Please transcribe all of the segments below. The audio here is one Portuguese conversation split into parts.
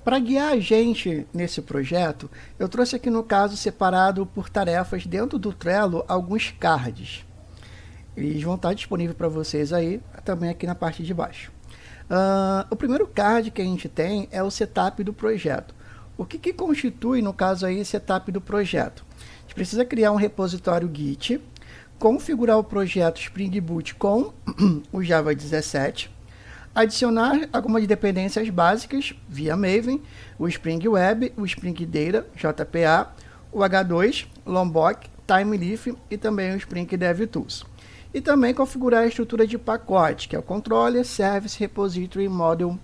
Para guiar a gente nesse projeto, eu trouxe aqui no caso separado por tarefas dentro do Trello alguns cards. Eles vão estar disponíveis para vocês aí, também aqui na parte de baixo. O primeiro card que a gente tem é o setup do projeto. O que constitui, no caso aí, setup do projeto? A gente precisa criar um repositório Git, configurar o projeto Spring Boot com o Java 17, adicionar algumas dependências básicas via Maven, o Spring Web, o Spring Data, JPA, o H2, Lombok, Timeleaf e também o Spring DevTools. E também configurar a estrutura de pacote, que é o Controller, Service, Repository, Model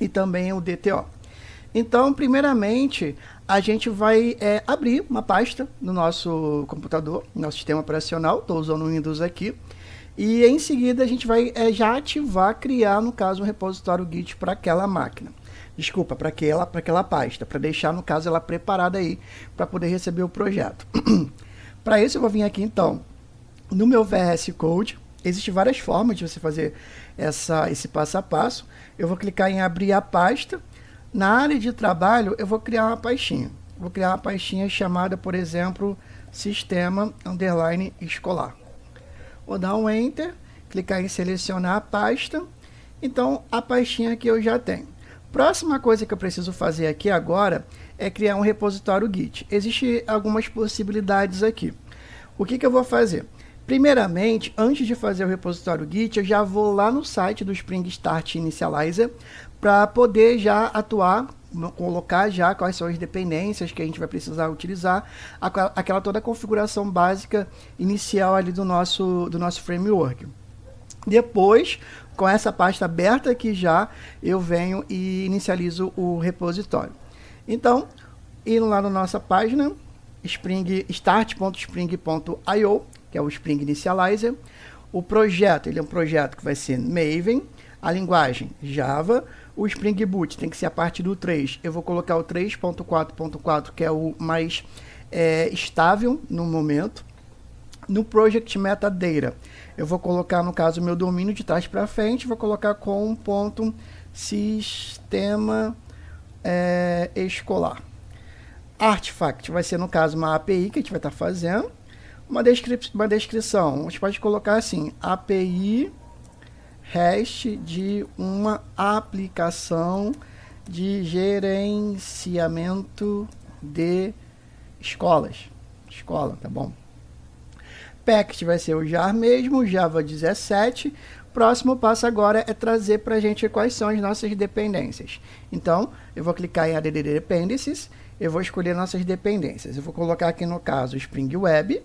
e também o DTO. Então, primeiramente, a gente vai abrir uma pasta no nosso computador, no nosso sistema operacional, estou usando o Windows aqui, e em seguida a gente vai já ativar, criar, no caso, um repositório Git para aquela máquina. Desculpa, para aquela pasta, para deixar, no caso, ela preparada aí, para poder receber o projeto. Para isso, eu vou vir aqui, então, no meu VS Code. Existem várias formas de você fazer esse passo a passo. Eu vou clicar em abrir a pasta. Na área de trabalho, eu vou criar uma pastinha. Vou criar uma pastinha chamada, por exemplo, Sistema _ Escolar. Vou dar um Enter, clicar em selecionar a pasta. Então, a pastinha aqui eu já tenho. Próxima coisa que eu preciso fazer aqui agora é criar um repositório Git. Existem algumas possibilidades aqui. O que eu vou fazer? Primeiramente, antes de fazer o repositório Git, eu já vou lá no site do Spring Start Initializer para poder já atuar, colocar já quais são as dependências que a gente vai precisar utilizar, aquela toda a configuração básica inicial ali do nosso framework. Depois, com essa pasta aberta aqui já, eu venho e inicializo o repositório. Então, indo lá na nossa página, start.spring.io, que é o Spring Initializer. O projeto, ele é um projeto que vai ser Maven, a linguagem Java, o Spring Boot tem que ser a partir do 3. Eu vou colocar o 3.4.4, que é o mais estável no momento. No Project Metadata, eu vou colocar, no caso, o meu domínio de trás para frente, vou colocar com .sistema escolar. Artifact vai ser, no caso, uma API que a gente vai estar fazendo. Uma descrição, a gente pode colocar assim, API REST de uma aplicação de gerenciamento de escolas. Escola, tá bom? Package vai ser o JAR mesmo, Java 17. Próximo passo agora é trazer para a gente quais são as nossas dependências. Então, eu vou clicar em Add Dependencies, eu vou escolher nossas dependências. Eu vou colocar aqui no caso o Spring Web,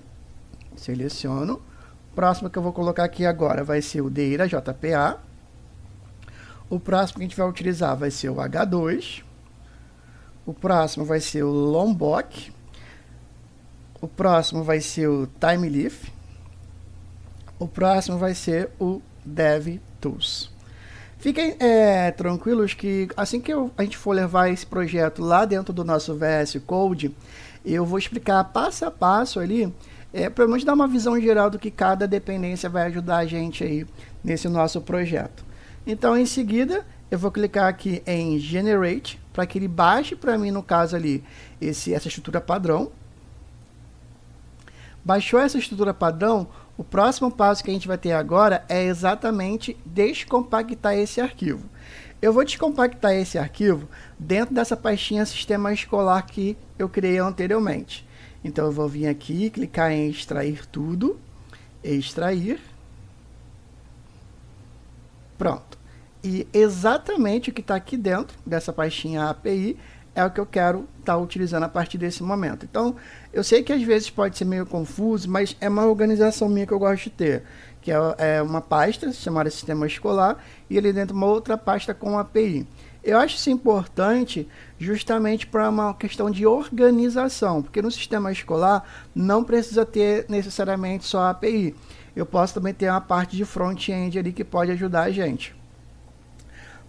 seleciono. Próximo que eu vou colocar aqui agora vai ser o Data, JPA. O próximo que a gente vai utilizar vai ser o H2. O próximo vai ser o Lombok. O próximo vai ser o Timeleaf. O próximo vai ser o DevTools. Fiquem tranquilos que assim que a gente for levar esse projeto lá dentro do nosso VS Code, eu vou explicar passo a passo ali, pelo menos dar uma visão geral do que cada dependência vai ajudar a gente aí nesse nosso projeto. Então, em seguida, eu vou clicar aqui em Generate, para que ele baixe para mim, no caso ali, essa estrutura padrão. Baixou essa estrutura padrão, o próximo passo que a gente vai ter agora é exatamente descompactar esse arquivo. Eu vou descompactar esse arquivo dentro dessa pastinha Sistema Escolar que eu criei anteriormente. Então, eu vou vir aqui, clicar em extrair tudo, extrair, pronto. E exatamente o que está aqui dentro dessa pastinha API é o que eu quero estar utilizando a partir desse momento. Então, eu sei que às vezes pode ser meio confuso, mas é uma organização minha que eu gosto de ter, que é uma pasta chamada Sistema Escolar e ali dentro uma outra pasta com API. Eu acho isso importante justamente para uma questão de organização, porque no sistema escolar não precisa ter necessariamente só a API. Eu posso também ter uma parte de front-end ali que pode ajudar a gente.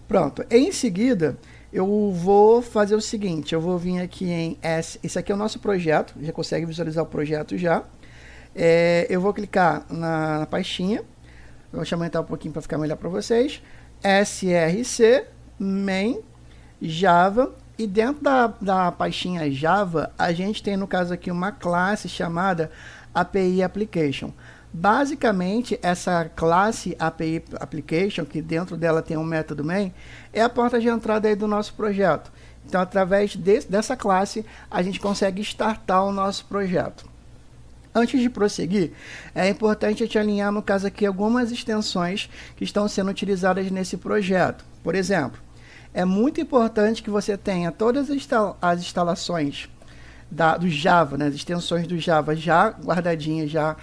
Pronto. Em seguida, eu vou fazer o seguinte, eu vou vir aqui em esse aqui é o nosso projeto, já consegue visualizar o projeto já. Eu vou clicar na pastinha, vou aumentar um pouquinho para ficar melhor para vocês, src main java E dentro da pastinha Java, a gente tem no caso aqui uma classe chamada API Application. Basicamente, essa classe API Application, que dentro dela tem um método main, é a porta de entrada aí do nosso projeto. Então, através dessa classe, a gente consegue startar o nosso projeto. Antes de prosseguir, é importante te alinhar, no caso aqui, algumas extensões que estão sendo utilizadas nesse projeto. Por exemplo, é muito importante que você tenha todas as instalações do Java, né, as extensões do Java já guardadinhas, já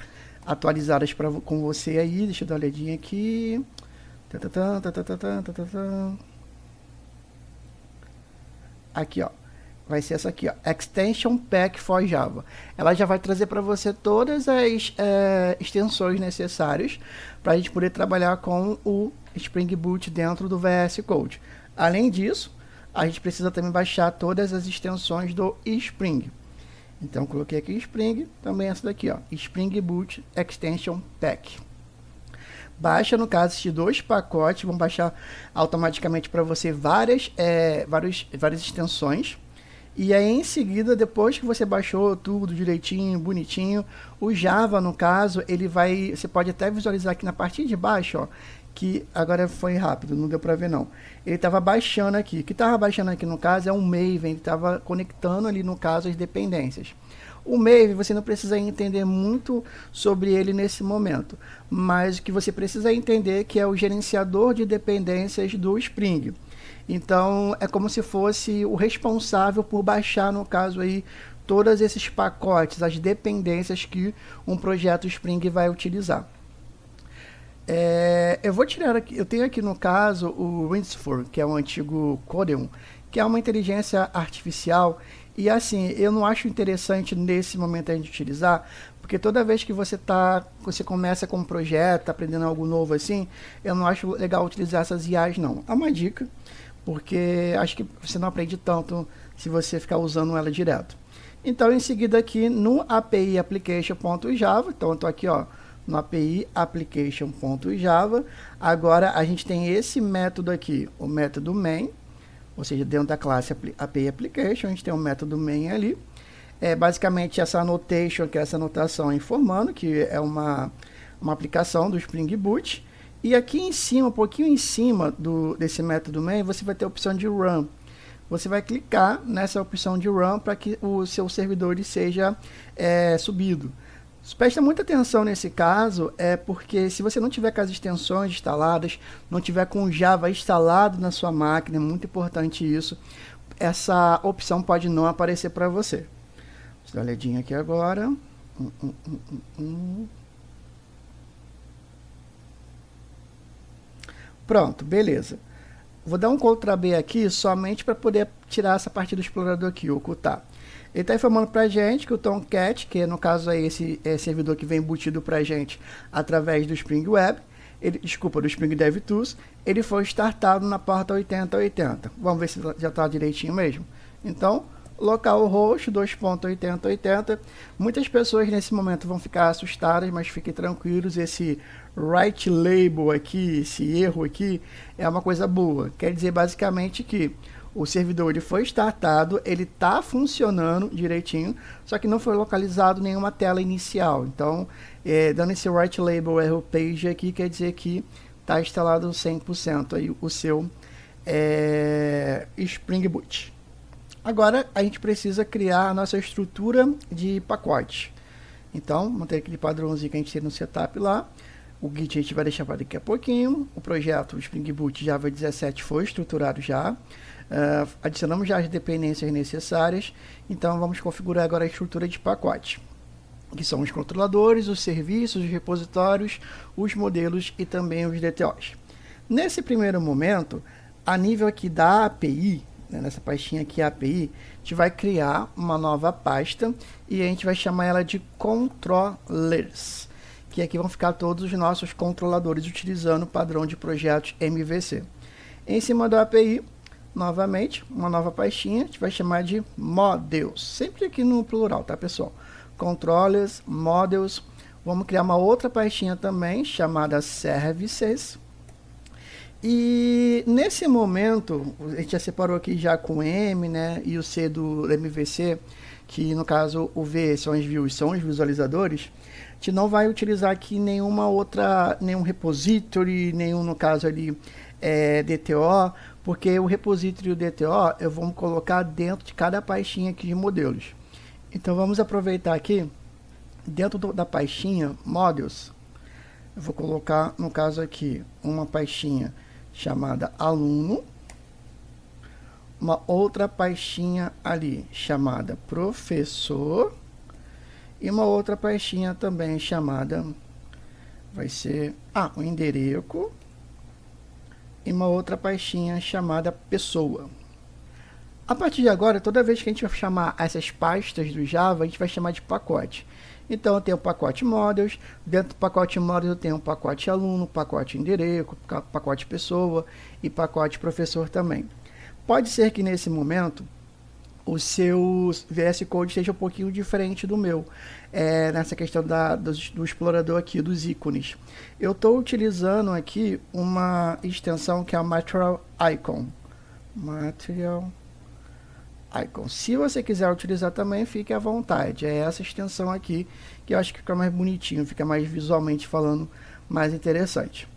atualizadas com você aí. Deixa eu dar uma olhadinha aqui. Aqui, ó. Vai ser essa aqui, ó, Extension Pack for Java. Ela já vai trazer para você todas as extensões necessárias para a gente poder trabalhar com o Spring Boot dentro do VS Code. Além disso, a gente precisa também baixar todas as extensões do Spring. Então, coloquei aqui Spring, também essa daqui, ó, Spring Boot Extension Pack. Baixa, no caso, esses dois pacotes, vão baixar automaticamente para você várias extensões. E aí, em seguida, depois que você baixou tudo direitinho, bonitinho, o Java, no caso, ele vai... Você pode até visualizar aqui na parte de baixo, ó, que agora foi rápido, não deu para ver não. Ele estava baixando aqui. O que estava baixando aqui, no caso, é um Maven. Ele estava conectando ali, no caso, as dependências. O Maven, você não precisa entender muito sobre ele nesse momento, mas o que você precisa entender é que é o gerenciador de dependências do Spring. Então, é como se fosse o responsável por baixar, no caso aí, todos esses pacotes, as dependências que um projeto Spring vai utilizar. Eu vou tirar aqui, eu tenho aqui no caso o Rinsefor, que é um antigo Codeon, que é uma inteligência artificial, e assim, eu não acho interessante nesse momento a gente utilizar, porque toda vez que você começa com um projeto, aprendendo algo novo assim, eu não acho legal utilizar essas IAs não. É uma dica, porque acho que você não aprende tanto se você ficar usando ela direto. Então, em seguida aqui no API Application.java, então eu estou aqui, ó, no API Application.java, agora a gente tem esse método aqui, o método main, ou seja, dentro da classe API Application, a gente tem um método main ali, basicamente essa annotation, que é essa anotação informando que é uma aplicação do Spring Boot. E aqui em cima, um pouquinho em cima desse método main, você vai ter a opção de run. Você vai clicar nessa opção de run para que o seu servidor seja subido. Presta muita atenção nesse caso, porque se você não tiver com as extensões instaladas, não tiver com o Java instalado na sua máquina, é muito importante isso, essa opção pode não aparecer para você. Vou dar uma olhadinha aqui agora. Pronto, beleza. Vou dar um Ctrl B aqui somente para poder tirar essa parte do explorador aqui, ocultar. Ele está informando para a gente que o Tomcat, que no caso é esse servidor que vem embutido para a gente através do Spring Web, do Spring DevTools, ele foi startado na porta 8080. Vamos ver se já está direitinho mesmo. Então, localhost 2.8080. Muitas pessoas nesse momento vão ficar assustadas, mas fiquem tranquilos, esse write label aqui, esse erro aqui, é uma coisa boa. Quer dizer basicamente que o servidor ele foi startado, ele está funcionando direitinho, só que não foi localizado nenhuma tela inicial. Então, dando esse write label error page aqui, quer dizer que está instalado 100% aí o seu Spring Boot. Agora, a gente precisa criar a nossa estrutura de pacote. Então, manter aquele padrãozinho que a gente tem no setup lá. O Git a gente vai deixar para daqui a pouquinho. O projeto Spring Boot Java 17 foi estruturado já. Adicionamos já as dependências necessárias. Então, vamos configurar agora a estrutura de pacote, que são os controladores, os serviços, os repositórios, os modelos e também os DTOs. Nesse primeiro momento, a nível aqui da API, nessa pastinha aqui API, a gente vai criar uma nova pasta e a gente vai chamar ela de controllers, que aqui vão ficar todos os nossos controladores utilizando o padrão de projetos MVC. Em cima da API, novamente, uma nova pastinha, a gente vai chamar de models, sempre aqui no plural, tá pessoal? Controllers, models. Vamos criar uma outra pastinha também chamada services. E nesse momento, a gente já separou aqui já com o M, né, e o C do MVC, que no caso o V são as views, são os visualizadores. A gente não vai utilizar aqui nenhum repository, nenhum, no caso ali, DTO, porque o repository e o DTO eu vou colocar dentro de cada pastinha aqui de modelos. Então vamos aproveitar aqui, dentro da pastinha Models, eu vou colocar, no caso aqui, uma pastinha chamada aluno, uma outra pastinha ali chamada professor e uma outra pastinha também chamada, vai ser, o endereço, e uma outra pastinha chamada pessoa. A partir de agora, toda vez que a gente vai chamar essas pastas do Java, a gente vai chamar de pacote. Então eu tenho o pacote Models, dentro do pacote Models eu tenho o pacote aluno, pacote endereço, pacote pessoa e pacote professor também. Pode ser que nesse momento o seu VS Code esteja um pouquinho diferente do meu, nessa questão do explorador aqui, dos ícones. Eu estou utilizando aqui uma extensão que é a Material Icon. Se você quiser utilizar também, fique à vontade. É essa extensão aqui que eu acho que fica mais bonitinho, fica mais visualmente falando, mais interessante.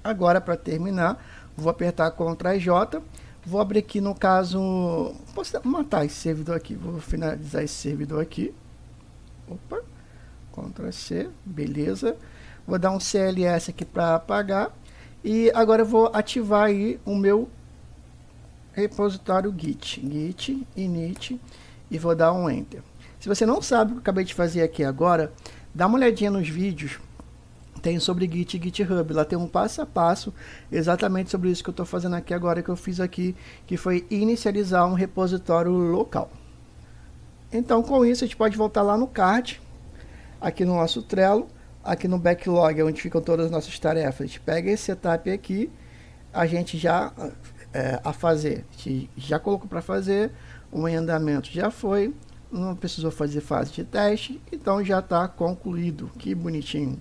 Agora, para terminar, vou apertar Ctrl J, vou abrir aqui no caso, posso matar esse servidor aqui, vou finalizar esse servidor aqui. Opa, Ctrl C, beleza. Vou dar um CLS aqui para apagar e agora eu vou ativar aí o meu repositório git init e vou dar um enter. Se você não sabe o que eu acabei de fazer aqui agora, dá uma olhadinha nos vídeos, tem sobre Git e GitHub, lá tem um passo a passo exatamente sobre isso que eu estou fazendo aqui agora, que eu fiz aqui, que foi inicializar um repositório local. Então com isso a gente pode voltar lá no card, aqui no nosso Trello, aqui no backlog, onde ficam todas as nossas tarefas. A gente pega esse setup aqui, a gente já já colocou para fazer, o andamento já foi, não precisou fazer fase de teste, então já está concluído. Que bonitinho.